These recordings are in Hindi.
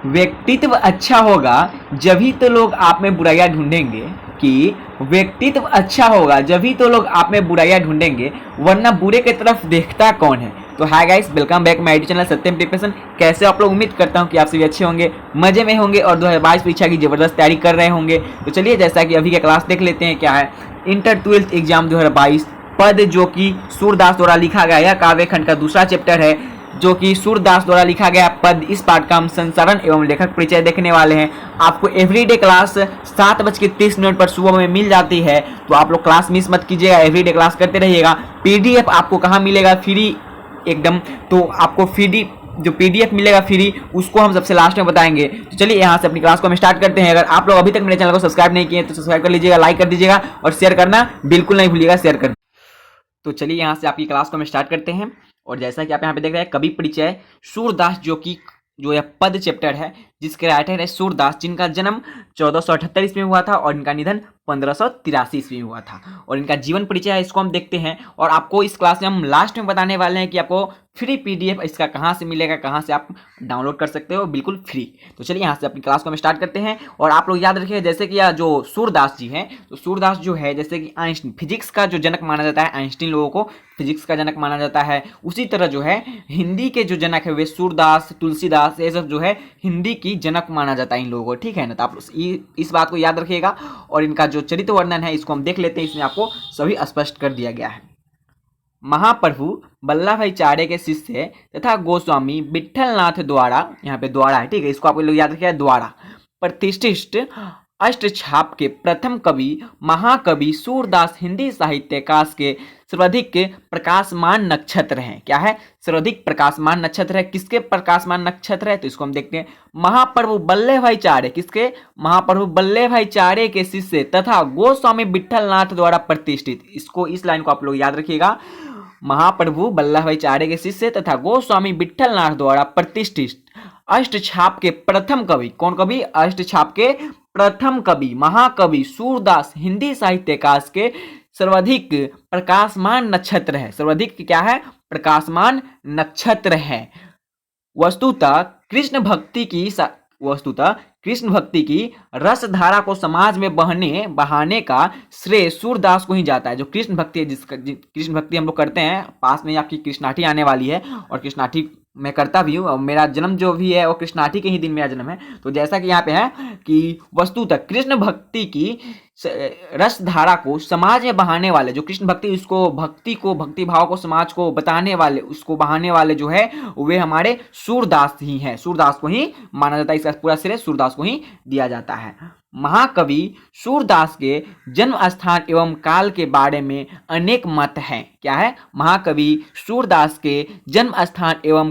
व्यक्तित्व अच्छा होगा जभी तो लोग आप में बुराइयां ढूंढेंगे। कि व्यक्तित्व अच्छा होगा जभी तो लोग आप में बुराइयां ढूंढेंगे, वरना बुरे की तरफ देखता कौन है। तो hi guys, welcome back my YouTube channel Satyam preparation. कैसे आप लोग? उम्मीद करता हूं कि आप सभी अच्छे होंगे, मजे में होंगे और 2022 परीक्षा की जबरदस्त तैयारी कर रहे होंगे। तो चलिए, जैसा कि अभी का क्लास देख लेते हैं क्या है। इंटर 12th एग्जाम 2022 पद, जो कि सूरदास द्वारा लिखा गया यह काव्य खंड का दूसरा चैप्टर है, जो कि सूरदास द्वारा लिखा गया पद। इस पाठ का हम संसारण एवं लेखक परिचय देखने वाले हैं। आपको एवरीडे क्लास 7:30 पर सुबह में मिल जाती है, तो आप लोग क्लास मिस मत कीजिएगा, एवरीडे क्लास करते रहिएगा। पीडीएफ आपको कहाँ मिलेगा? फ्री एकदम। तो आपको फ्री जो पीडीएफ मिलेगा फ्री, उसको हम सबसे लास्ट में बताएंगे। तो चलिए यहाँ से अपनी क्लास को हम स्टार्ट करते हैं। अगर आप लोग अभी तक मेरे चैनल को सब्सक्राइब नहीं किए तो सब्सक्राइब कर लीजिएगा, लाइक कर दीजिएगा और शेयर करना बिल्कुल नहीं भूलिएगा, शेयर कर। तो चलिए यहाँ से आपकी क्लास को हम स्टार्ट करते हैं। और जैसा कि आप यहाँ पे देख रहे हैं, कवि परिचय सूरदास, जो यह पद चैप्टर है, जिसके राइटर है सूरदास, जिनका जन्म 1478 ईस्वी में हुआ था और इनका निधन 1583 ईस्वी में हुआ था। और इनका जीवन परिचय है, इसको हम देखते हैं। और आपको इस क्लास में हम लास्ट में बताने वाले हैं कि आपको फ्री पीडीएफ इसका कहाँ से मिलेगा, कहाँ से आप डाउनलोड कर सकते हो, बिल्कुल फ्री। तो चलिए यहाँ से अपनी क्लास को हम स्टार्ट करते हैं। और आप लोग याद रखिए, जैसे कि यह जो सूरदास जी हैं, तो सूरदास जो है, जैसे कि आइंस्टीन, फिजिक्स का जो जनक माना जाता है, आइंस्टीन लोगों को फिजिक्स का जनक माना जाता है, उसी तरह जो है हिंदी के जो जनक है वे सूरदास, तुलसीदास, ये सब जो है हिंदी की जनक माना जाता है इन लोगों को, ठीक है ना। तो आप इस बात को याद रखिएगा। और इनका जो चरित्र वर्णन है इसको हम देख लेते हैं, इसमें आपको सभी स्पष्ट कर दिया गया है। महाप्रभु वल्लभाचार्य के शिष्य तथा गोस्वामी विट्ठलनाथ द्वारा, यहाँ पे द्वारा है, ठीक है, इसको आप लोग याद रखिएगा, द्वारा प्रतिष्ठित अष्टछाप के प्रथम कवि महाकवि सूरदास हिंदी साहित्यकाश के सर्वाधिक प्रकाशमान नक्षत्र हैं। क्या है? सर्वाधिक प्रकाशमान नक्षत्र है। किसके प्रकाशमान नक्षत्र है? तो इसको हम देखते हैं। महाप्रभु वल्लभाचार्य, किसके? महाप्रभु वल्लभाचार्य के शिष्य तथा गोस्वामी विट्ठलनाथ द्वारा प्रतिष्ठित। इसको, इस लाइन को आप लोग याद रखिएगा। महाप्रभु वल्लभाचार्य के शिष्य तथा गोस्वामी विट्ठलनाथ द्वारा प्रतिष्ठित अष्टछाप के प्रथम कवि। कौन कवि? अष्टछाप के प्रथम कवि महाकवि सूरदास हिंदी साहित्यकाश के सर्वाधिक प्रकाशमान नक्षत्र है। सर्वाधिक क्या है? प्रकाशमान नक्षत्र है। वस्तुतः कृष्ण भक्ति की रसधारा को समाज में बहाने का श्रेय सूरदास को ही जाता है। जो कृष्ण भक्ति है, कृष्ण भक्ति हम लोग करते हैं, पास में आपकी कृष्णाष्टमी आने वाली है, और कृष्णाष्टमी मैं करता भी हूँ, और मेरा जन्म जो भी है वो कृष्णाष्टमी के ही दिन मेरा जन्म है। तो जैसा कि यहाँ पे है कि वस्तुतः कृष्ण भक्ति की रसधारा को समाज में बहाने वाले, जो कृष्ण भक्ति, उसको भक्ति भाव को समाज को बताने वाले, उसको बहाने वाले जो है वे हमारे सूरदास ही हैं। सूरदास को ही माना जाता है, इसका पूरा श्रेय सूरदास को ही दिया जाता है। महाकवि सूरदास के जन्म स्थान एवं काल के बारे में अनेक मत हैं। क्या है? महाकवि सूरदास के जन्म स्थान एवं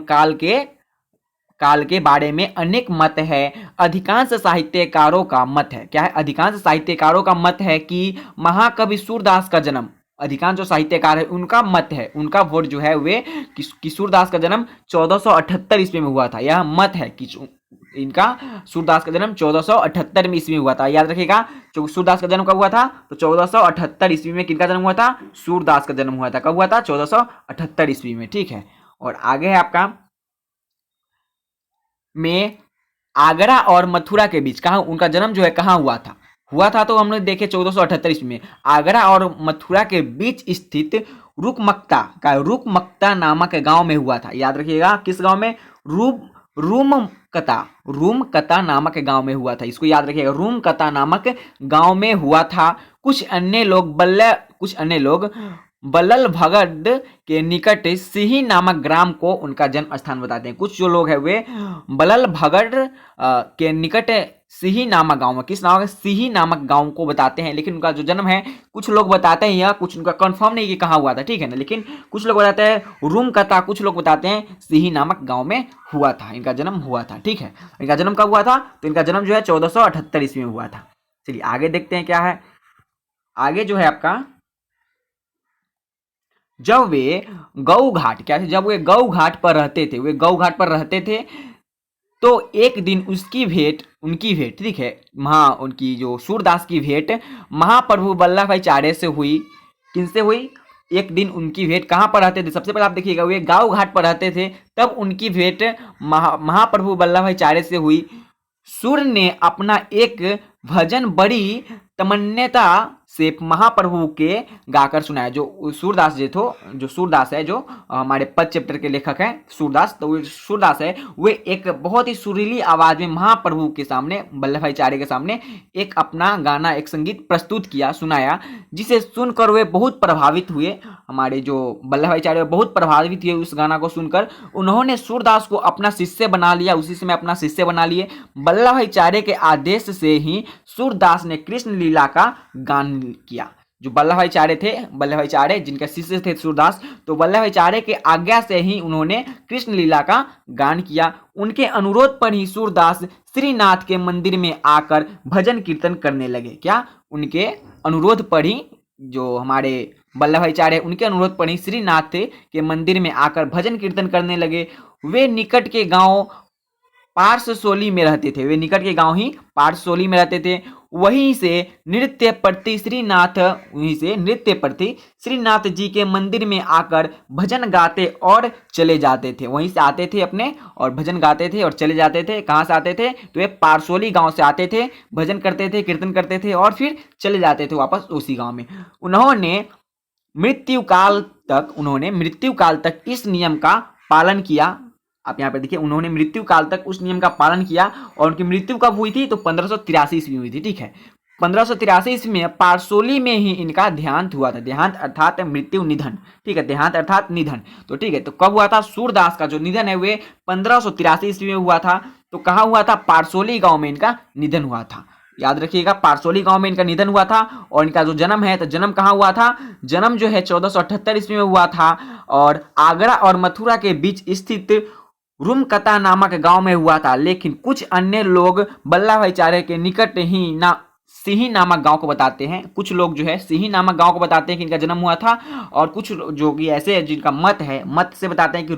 काल के बारे में अनेक मत है। अधिकांश साहित्यकारों का मत है। क्या है? अधिकांश साहित्यकारों का मत है कि महाकवि सूरदास का जन्म, अधिकांश जो साहित्यकार है उनका मत है, उनका वोट जो है वे कि सूरदास का जन्म 1478 ईस्वी में हुआ था। यह मत है कि इनका सूरदास का जन्म 1478 में ईस्वी में हुआ था। याद रखिएगा, सूरदास का जन्म कब हुआ था? तो 1478 ईस्वी में किनका जन्म हुआ था? सूरदास का जन्म हुआ था। कब हुआ था? 1478 ईस्वी में, ठीक है। और आगे है आपका में आगरा और मथुरा के बीच, कहाँ उनका जन्म जो है कहाँ हुआ था तो हमने देखे 1478 ईस्वी में। आगरा और मथुरा के बीच स्थित रुकमक्ता नामक गांव में हुआ था। याद रखिएगा, किस गांव में? रूमकता नामक गांव में हुआ था। इसको याद रखिएगा, रूमकता नामक गांव में हुआ था। कुछ अन्य लोग बल्लल भगड़ के निकट सिही नामक ग्राम को उनका जन्म स्थान बताते हैं। कुछ जो लोग हैं वे बल्लल भगड़ के निकट सिही नामक गांव में, किस नाम? सिही नामक गांव को बताते हैं। लेकिन उनका जो जन्म है कुछ लोग बताते हैं, या कुछ उनका कंफर्म नहीं कि कहाँ हुआ था, ठीक है ना। लेकिन कुछ लोग बताते हैं रूमकता, कुछ लोग बताते हैं सिही नामक गांव में हुआ था, इनका जन्म हुआ था, ठीक है। इनका जन्म कब हुआ था? तो इनका जन्म जो है 1478 ईस्वी में हुआ था। चलिए आगे देखते हैं क्या है। आगे जो है आपका, जब वे गौ घाट, क्या थे? जब वे गौ घाट पर रहते थे, तो एक दिन उनकी भेंट, ठीक है, उनकी जो सूरदास की भेंट महाप्रभु वल्लभाचार्य से हुई। किनसे हुई? एक दिन उनकी भेंट कहाँ पर रहते थे, सबसे पहले आप देखिएगा वे गांव घाट पर रहते थे, तब उनकी भेंट महाप्रभु वल्लभाचार्य से हुई। सूर ने अपना एक भजन बड़ी तमन्यता से महाप्रभु के गाकर सुनाया। जो सूरदास जी थो, जो सूरदास है, जो हमारे पद चैप्टर के लेखक हैं सूरदास, तो वो सूरदास है, वे एक बहुत ही सुरीली आवाज में महाप्रभु के सामने, वल्लभाचार्य के सामने एक अपना गाना, एक संगीत प्रस्तुत किया, सुनाया, जिसे सुनकर वे बहुत प्रभावित हुए। हमारे जो वल्लभाचार्य बहुत प्रभावित हुए उस गाना को सुनकर। उन्होंने सूरदास को अपना शिष्य बना लिया, उसी समय अपना शिष्य बना लिए। वल्लभाचार्य के आदेश से ही सूरदास ने कृष्ण लीला का गान किया। जो वल्लभाचार्य थे, वल्लभाचार्य जिनके शिष्य थे सूरदास, तो वल्लभाचार्य के आज्ञा से ही उन्होंने कृष्ण लीला का गान किया। उनके अनुरोध पर ही सूरदास श्रीनाथ के मंदिर में आकर भजन कीर्तन करने लगे। क्या? उनके अनुरोध पर ही, जो हमारे वल्लभाचार्य, उनके अनुरोध पर ही श्रीनाथ के मंदिर में आकर भजन कीर्तन करने लगे। वे निकट के गांव पार्श्वशोली में रहते थे, वे निकट के गांव ही पार्श्वशोली में रहते थे। वहीं से नृत्य प्रति श्रीनाथ जी के मंदिर में आकर भजन गाते और चले जाते थे। वहीं से आते थे अपने और भजन गाते थे और चले जाते थे। कहाँ से आते थे? तो ये पार्श्वशोली गांव से आते थे, भजन करते थे, कीर्तन करते थे और फिर चले जाते थे वापस उसी गांव में। उन्होंने मृत्यु काल तक इस नियम का पालन किया। आप यहाँ पे देखिए, उन्होंने मृत्यु काल तक उस नियम का पालन किया। और उनकी मृत्यु कब हुई थी? तो 1583 ईस्वी हुई थी। ठीक है, 1583 ईस्वी में पार्श्वशोली में ही इनका देहांत हुआ था। देहांत अर्थात मृत्यु, निधन। ठीक है, देहांत अर्थात निधन। तो ठीक है, तो कब हुआ था? सूरदास का जो निधन है वे 1583 ईस्वी में हुआ था। तो कहाँ हुआ था? पार्श्वशोली गांव में इनका निधन हुआ था। याद रखिएगा, पार्श्वशोली गांव में इनका निधन हुआ था। और इनका जो जन्म है, तो जन्म कहाँ हुआ था? जन्म जो है 1478 ईस्वी में हुआ था और आगरा और मथुरा के बीच स्थित रूमकता नामक गांव में हुआ था। लेकिन कुछ अन्य लोग वल्लभाचार्य के निकट ही सिही नामक गांव को बताते हैं। कुछ लोग जो है सिही नामक गांव को बताते हैं कि इनका जन्म हुआ था, और कुछ जो कि ऐसे जिनका मत से बताते हैं कि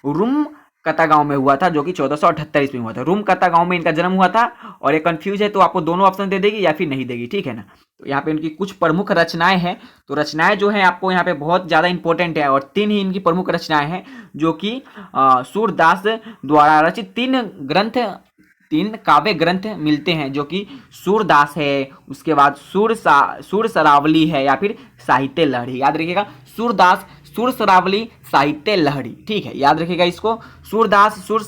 रूमकता गांव में हुआ था, जो कि 1478 ईस्वी में हुआ था। रूमकता गांव में इनका जन्म हुआ था। और ये कंफ्यूज है तो आपको दोनों ऑप्शन दे देगी या फिर नहीं देगी। ठीक है ना। तो यहाँ पे इनकी कुछ प्रमुख रचनाएं हैं। तो रचनाएं जो है आपको यहाँ पे बहुत ज़्यादा इंपॉर्टेंट है, और 3 ही इनकी प्रमुख रचनाएं हैं, जो कि सूरदास द्वारा रचित 3 काव्य ग्रंथ मिलते हैं, जो कि सूरदास है, उसके बाद सूर सरावली है, या फिर साहित्य लहरी। याद रखिएगा, सूरदास, सूर सरावली, साहित्य लहरी। ठीक है, याद रखिएगा इसको, सूरदास, सूर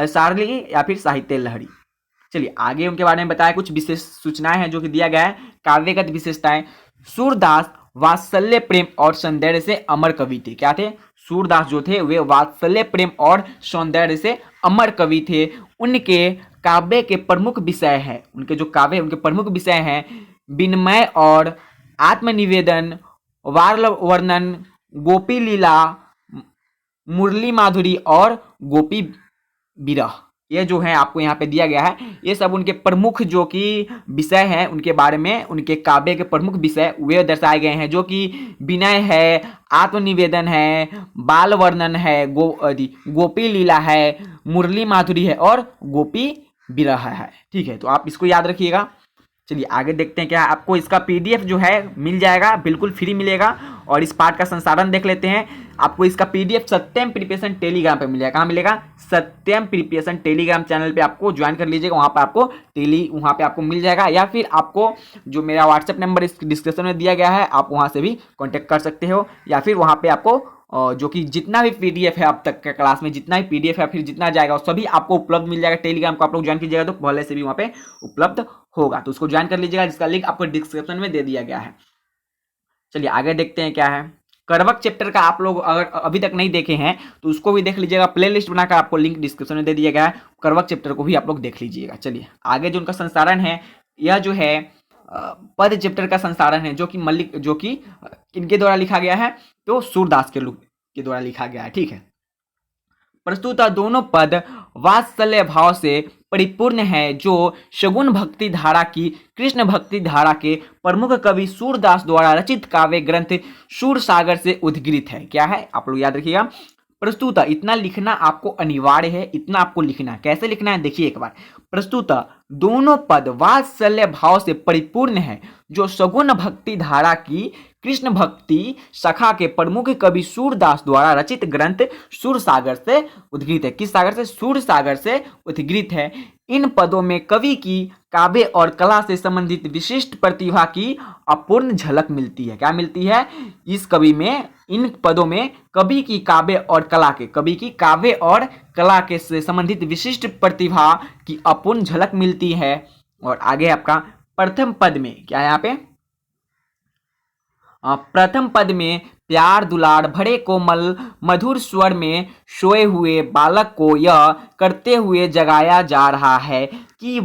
सारली या फिर साहित्य लहरी। चलिए आगे उनके बारे में बताया, कुछ विशेष सूचनाएं हैं जो कि दिया गया है। काव्यगत विशेषताएं। सूरदास वात्सल्य, प्रेम और सौंदर्य से अमर कवि थे। क्या थे? सूरदास जो थे वे वात्सल्य, प्रेम और सौंदर्य से अमर कवि थे। उनके काव्य के प्रमुख विषय हैं, उनके जो काव्य उनके प्रमुख विषय हैं, विनमय और आत्मनिवेदन, वार्ल वर्णन, गोपी लीला, मुरली माधुरी और गोपी विरह। ये जो है आपको यहाँ पे दिया गया है, ये सब उनके प्रमुख जो कि विषय हैं, उनके बारे में, उनके काव्य के प्रमुख विषय वे दर्शाए गए हैं, जो कि विनय है, आत्मनिवेदन है, बाल वर्णन है, गोपी लीला है, मुरली माधुरी है और गोपी विरह है। ठीक है, तो आप इसको याद रखिएगा। चलिए आगे देखते हैं क्या है। आपको इसका PDF जो है मिल जाएगा, बिल्कुल फ्री मिलेगा। और इस पाठ का संसाधन देख लेते हैं। आपको इसका PDF सत्यम प्रिपरेशन टेलीग्राम पे मिल जाएगा। कहाँ मिलेगा? सत्यम प्रिपरेशन टेलीग्राम चैनल पे आपको ज्वाइन कर लीजिएगा, वहाँ पे आपको मिल जाएगा। या फिर आपको जो मेरा व्हाट्सएप नंबर इस डिस्क्रिप्शन में दिया गया है, आप वहाँ से भी कॉन्टैक्ट कर सकते हो। या फिर वहाँ पे आपको जो कि जितना भी PDF है अब तक का क्लास में, जितना भी PDF है फिर जितना जाएगा वो सभी आपको उपलब्ध मिल जाएगा। टेलीग्राम को आप लोग ज्वाइन कीजिएगा तो पहले से भी वहाँ पे उपलब्ध होगा, तो उसको ज्वाइन कर लीजिएगा, जिसका लिंक आपको डिस्क्रिप्शन में दे दिया गया है। चलिए आगे देखते हैं क्या है। करवक चैप्टर का आप लोग अगर अभी तक नहीं देखे हैं तो उसको भी देख लीजिएगा, प्लेलिस्ट बनाकर आपको लिंक डिस्क्रिप्शन में दे दिया गया है। करवक चैप्टर को भी आप लोग देख लीजिएगा। चलिए आगे जो उनका संसारण है, यह जो है पद चैप्टर का संसारण है, जो कि इनके द्वारा लिखा गया है, तो सूरदास के द्वारा लिखा गया है। ठीक है, प्रस्तुत दोनों पद वात्सल्य भाव से परिपूर्ण है, जो शगुन भक्ति धारा की कृष्ण भक्ति धारा के प्रमुख कवि सूरदास द्वारा रचित काव्य ग्रंथ सूर सागर से उद्गृत है। क्या है? आप लोग याद रखिएगा, प्रस्तुत, इतना लिखना आपको अनिवार्य है, इतना आपको लिखना है। कैसे लिखना है देखिए एक बार। प्रस्तुत दोनों पद वात्सल्य भाव से परिपूर्ण है, जो सगुण भक्ति धारा की कृष्ण भक्ति सखा के प्रमुख कवि सूरदास द्वारा रचित ग्रंथ सूरसागर से उद्गृत है। किस सागर से? सूरसागर से उद्गृत है। इन पदों में कवि की काव्य और कला से संबंधित विशिष्ट प्रतिभा की अपूर्ण झलक मिलती है। क्या मिलती है? इस कवि में, इन पदों में कवि की काव्य और कला के, कवि की काव्य और कला के से संबंधित विशिष्ट प्रतिभा की अपूर्ण झलक मिलती है। और आगे आपका प्रथम पद में क्या है यहाँ पे? प्रथम पद में प्यार दुलार भरे कोमल मधुर स्वर में सोए हुए बालक को यह करते हुए जगाया जा रहा है कि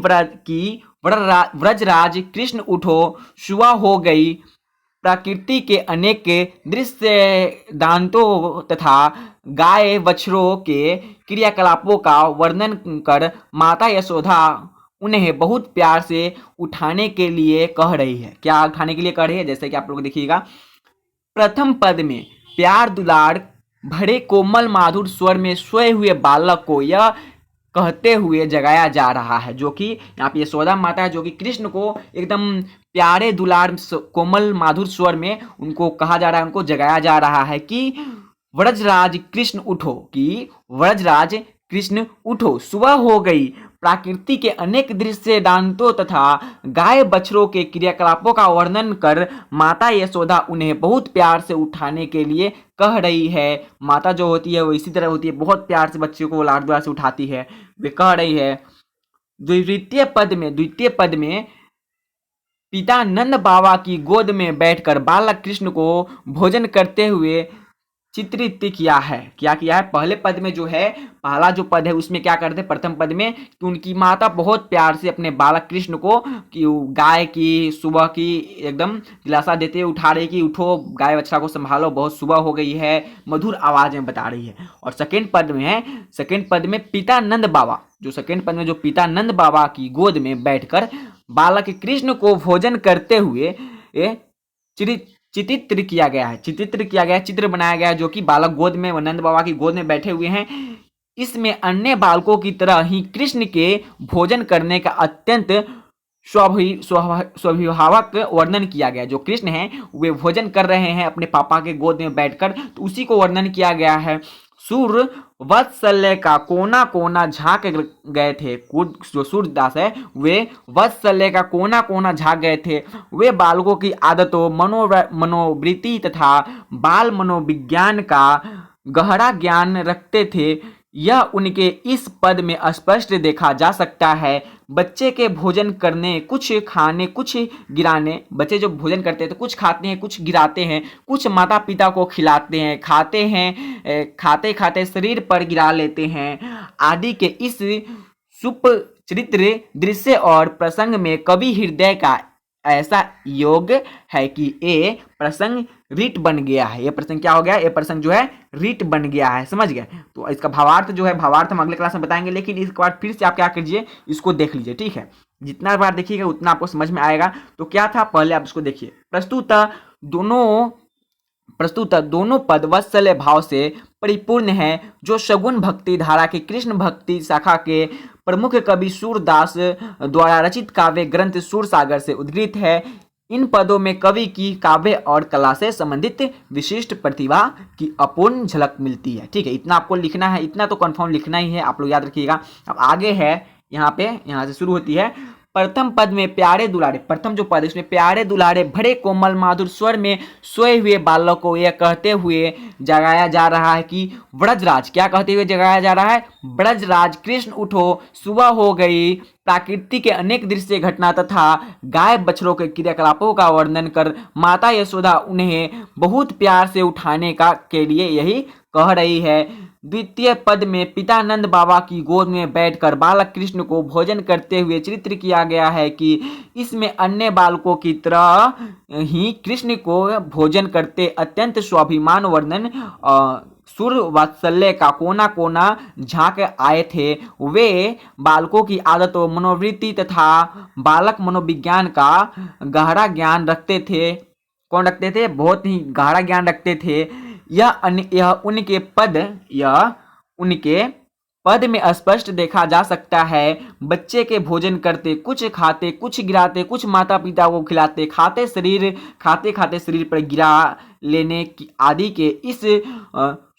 व्रजराज कृष्ण उठो, सुबह हो गई। प्रकृति के अनेक दृश्य दांतों तथा गाय बछड़ों के क्रियाकलापों का वर्णन कर माता यशोदा उन्हें बहुत प्यार से उठाने के लिए कह रही है। क्या उठाने के लिए कह रही है? जैसे कि आप लोग देखिएगा, प्रथम पद में प्यार दुलार भरे कोमल माधुर स्वर में सोए हुए बालक को यह कहते हुए जगाया जा रहा है, जो कि यहाँ पे यशोदा माता है, जो कि कृष्ण को एकदम प्यारे दुलार कोमल माधुर स्वर में उनको कहा जा रहा है, उनको जगाया जा रहा है कि व्रजराज कृष्ण उठो, कि व्रजराज कृष्ण उठो, सुबह हो गई। प्रकृति के अनेक दृश्य दांतों तथा गाय बछड़ों के क्रियाकलापों का वर्णन कर माता यशोदा उन्हें बहुत प्यार से उठाने के लिए कह रही है। माता जो होती है वो इसी तरह होती है, बहुत प्यार से बच्चे को लाड़ प्यार से उठाती है, वे कह रही है। द्वितीय पद में पिता नंद बाबा की गोद में बैठकर बालक कृष्ण को भोजन करते हुए चित्रित किया है। क्या किया है? पहले पद में जो है, पहला जो पद है उसमें क्या करते हैं, प्रथम पद में, कि उनकी माता बहुत प्यार से अपने बालक कृष्ण को कि गाय की सुबह की एकदम दिलासा देते हुए उठा रही कि उठो, गाय बछड़ा को संभालो, बहुत सुबह हो गई है, मधुर आवाज में बता रही है। और सेकेंड पद में है, सेकेंड पद में पिता नंद बाबा, जो सेकेंड पद में जो पिता नंद बाबा की गोद में बैठकर बालक कृष्ण को भोजन करते हुए चित्रित किया गया है, चित्र बनाया गया है, जो कि बालक गोद में, नंद बाबा की गोद में बैठे हुए हैं। इसमें अन्य बालकों की तरह ही कृष्ण के भोजन करने का अत्यंत स्वाभाविक वर्णन किया गया। जो कृष्ण हैं वे भोजन कर रहे हैं अपने पापा के गोद में बैठकर, तो उसी को वर्णन किया गया है। सूर वत्सल्य का कोना कोना झांक गए थे, जो सूरदास है वे वत्सल्य का कोना कोना झांक गए थे। वे बालकों की आदतों, मनोवृत्ति तथा बाल मनोविज्ञान का गहरा ज्ञान रखते थे। यह उनके इस पद में स्पष्ट देखा जा सकता है। बच्चे के भोजन करने, कुछ खाने, कुछ गिराने, बच्चे जो भोजन करते हैं तो कुछ खाते हैं, कुछ गिराते हैं, कुछ माता पिता को खिलाते हैं, खाते हैं, खाते खाते शरीर पर गिरा लेते हैं आदि के इस सुपचित्र दृश्य और प्रसंग में कवि हृदय का ऐसा योग है कि ये प्रसंग रीट बन गया है। ये प्रसंग क्या हो गया? ये प्रसंग जो है रीट बन गया है। समझ गए? तो इसका भावार्थ जो है, भावार्थ हम अगले क्लास में बताएंगे, लेकिन इसके बाद फिर से आप क्या कीजिए, इसको देख लीजिए। ठीक है, जितना बार देखिएगा उतना आपको समझ में आएगा। तो क्या था, पहले आप इसको देखिए। प्रस्तुत दोनों पद वत्सल्य भाव से परिपूर्ण है, जो सगुण भक्ति धारा के कृष्ण भक्ति शाखा के प्रमुख कवि सूरदास द्वारा रचित काव्य ग्रंथ सूरसागर से उद्गृत है। इन पदों में कवि की काव्य और कला से संबंधित विशिष्ट प्रतिभा की अपूर्ण झलक मिलती है। ठीक है, इतना आपको लिखना है, इतना तो कंफर्म लिखना ही है, आप लोग याद रखिएगा। अब आगे है, यहाँ से शुरू होती है। प्रथम पद में प्यारे दुलारे, प्रथम जो पद है उसमें प्यारे दुलारे भरे कोमल माधुर स्वर में सोए हुए बालक को यह कहते हुए जगाया जा रहा है कि व्रजराज, क्या कहते हुए जगाया जा रहा है? व्रजराज कृष्ण उठो, सुबह हो गई। प्रकृति के अनेक दृश्य घटना तथा गाय बछड़ों के क्रियाकलापों का वर्णन कर माता यशोदा उन्हें बहुत प्यार से उठाने के लिए यही कह रही है। द्वितीय पद में पितानंद बाबा की गोद में बैठकर बालक कृष्ण को भोजन करते हुए चित्र किया गया है कि इसमें अन्य बालकों की तरह ही कृष्ण को भोजन करते अत्यंत स्वाभिमान वर्णन सुर वात्सल्य का कोना कोना झांक आए थे। वे बालकों की आदतों, मनोवृत्ति तथा बालक मनोविज्ञान का गहरा ज्ञान रखते थे। कौन रखते थे? बहुत ही गहरा ज्ञान रखते थे। यह उनके पद में स्पष्ट देखा जा सकता है बच्चे के भोजन करते, कुछ खाते, कुछ गिराते, कुछ माता पिता को खिलाते, खाते खाते शरीर पर गिरा लेने की आदि के इस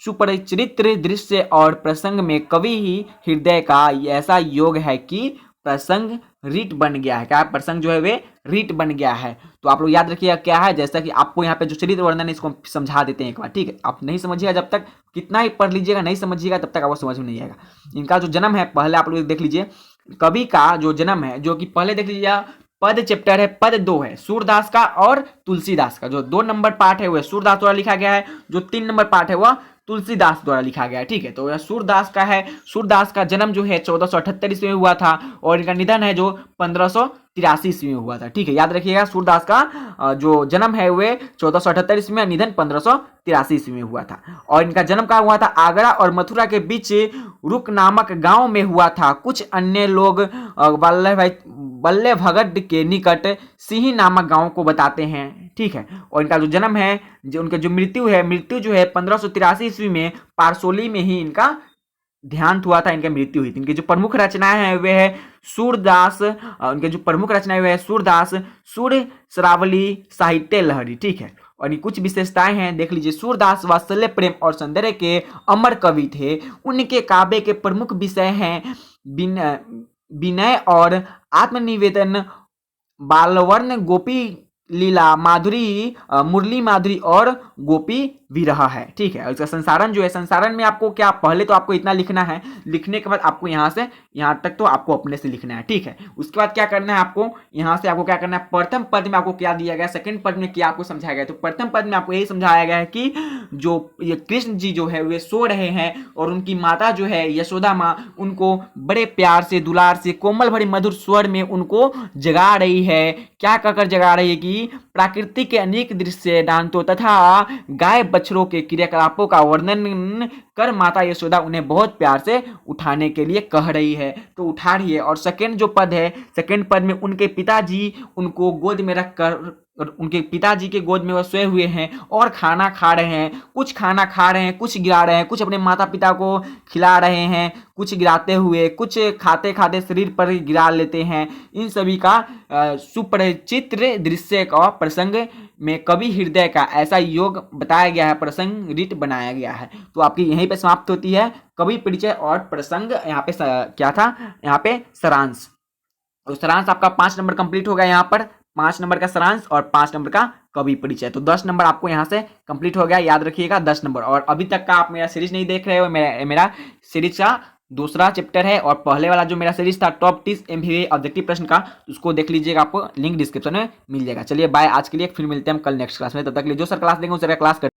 सुपरिचित दृश्य और प्रसंग में कवि ही हृदय का ऐसा योग है कि प्रसंग रीट बन गया है। क्या प्रसंग जो है वे रीट बन गया है। तो आप लोग याद रखिएगा क्या है, जैसा कि आपको यहाँ पे जो चरित्र वर्णन है इसको समझा देते हैं एक बार, ठीक है। आप नहीं समझिएगा जब तक, कितना ही पढ़ लीजिएगा नहीं समझिएगा तब तक आपको समझ में नहीं आएगा। इनका जो जन्म है पहले आप लोग देख लीजिए, कवि का जो जन्म है, जो कि पहले देख लीजिए पद चैप्टर है, पद 2 है सूरदास का और तुलसीदास का। जो 2 नंबर पार्ट है वह सूरदास द्वारा लिखा गया है, जो 3 नंबर पार्ट है वह तुलसीदास द्वारा लिखा गया है, ठीक है। तो यह सूरदास का है। सूरदास का जन्म जो है 1478 ईस्वी में हुआ था और इनका निधन है जो 1583 ईस्वी में हुआ था, ठीक है। याद रखिएगा सूरदास का जो जन्म है वे 1478 ईस्वी में, निधन 1583 ईस्वी में हुआ था। और इनका जन्म कहाँ हुआ था? आगरा और मथुरा के बीच रुक नामक गांव में हुआ था। कुछ अन्य लोग बल्लभगढ़ के निकट सिंही नामक गांव को बताते हैं, ठीक है। और इनका जो जन्म है, जो उनका जो मृत्यु जो है 1583 ईस्वी में पारसोली में ही इनका देहांत हुआ था, इनकी मृत्यु हुई थी। इनकी जो प्रमुख रचनाएं हैं वे है सूरदास, उनके जो प्रमुख रचनाएं वे है सूरदास, सूर्य श्रावली, साहित्य लहरी, ठीक है। और ये कुछ विशेषताएं हैं देख लीजिए। सूरदास वात्सल्य, प्रेम और सौंदर्य के अमर कवि थे। उनके काव्य के प्रमुख विषय हैं विनय और आत्मनिवेदन, बालवर्ण, गोपी लीला माधुरी, मुरली माधुरी और गोपी विरह है, ठीक है। इसका संसारण जो है, संसारण में आपको क्या, पहले तो आपको इतना लिखना है, लिखने के बाद आपको यहाँ से यहाँ तक तो आपको अपने से लिखना है, ठीक है। उसके बाद क्या करना है आपको, यहाँ से आपको क्या करना है, प्रथम पद में आपको क्या दिया गया, सेकंड पद में क्या आपको समझाया गया। तो प्रथम पद में आपको यही समझाया गया है कि जो ये कृष्ण जी जो है वे सो रहे हैं और उनकी माता जो है यशोदा माँ उनको बड़े प्यार से, दुलार से, कोमल भरी मधुर स्वर में उनको जगा रही है। क्या कहकर जगा रही है कि प्राकृतिक के अनेक दृश्य डांतों तथा गाय बछड़ों के क्रियाकलापों का वर्णन कर माता यशोदा उन्हें बहुत प्यार से उठाने के लिए कह रही है, तो उठा रही है। और सेकंड जो पद है, सेकंड पद में उनके पिताजी उनको गोद में रखकर, उनके पिताजी के गोद में वह सोए हुए हैं और खाना खा रहे हैं। कुछ खाना खा रहे हैं, कुछ गिरा रहे हैं, कुछ अपने माता पिता को खिला रहे हैं, कुछ गिराते हुए, कुछ खाते खाते शरीर पर गिरा लेते हैं। इन सभी का सुपरिचित दृश्य का प्रसंग में कवि हृदय का ऐसा योग बताया गया है, प्रसंग रीत बनाया गया है। तो आपकी यहीं पे समाप्त होती है कवि परिचय और प्रसंग। यहाँ पे क्या था, यहाँ पे सारांश। तो सारांश आपका 5 नंबर कंप्लीट हो गया। यहाँ पर 5 नंबर का सारांश और 5 नंबर का कवि परिचय, तो 10 नंबर आपको यहाँ से कंप्लीट हो गया। याद रखिएगा 10 नंबर। और अभी तक का आप मेरा सीरीज नहीं देख रहे हो, मेरा सीरीज का दूसरा चैप्टर है और पहले वाला जो मेरा सीरीज था टॉप 30 एमबीए ऑब्जेक्टिव प्रश्न का, उसको देख लीजिएगा, आपको लिंक डिस्क्रिप्शन में मिल जाएगा। चलिए बाय, आज के लिए फिर मिलते हैं हम कल नेक्स्ट क्लास में। तब तक के लिए जो सर क्लास देंगे उस क्लास कर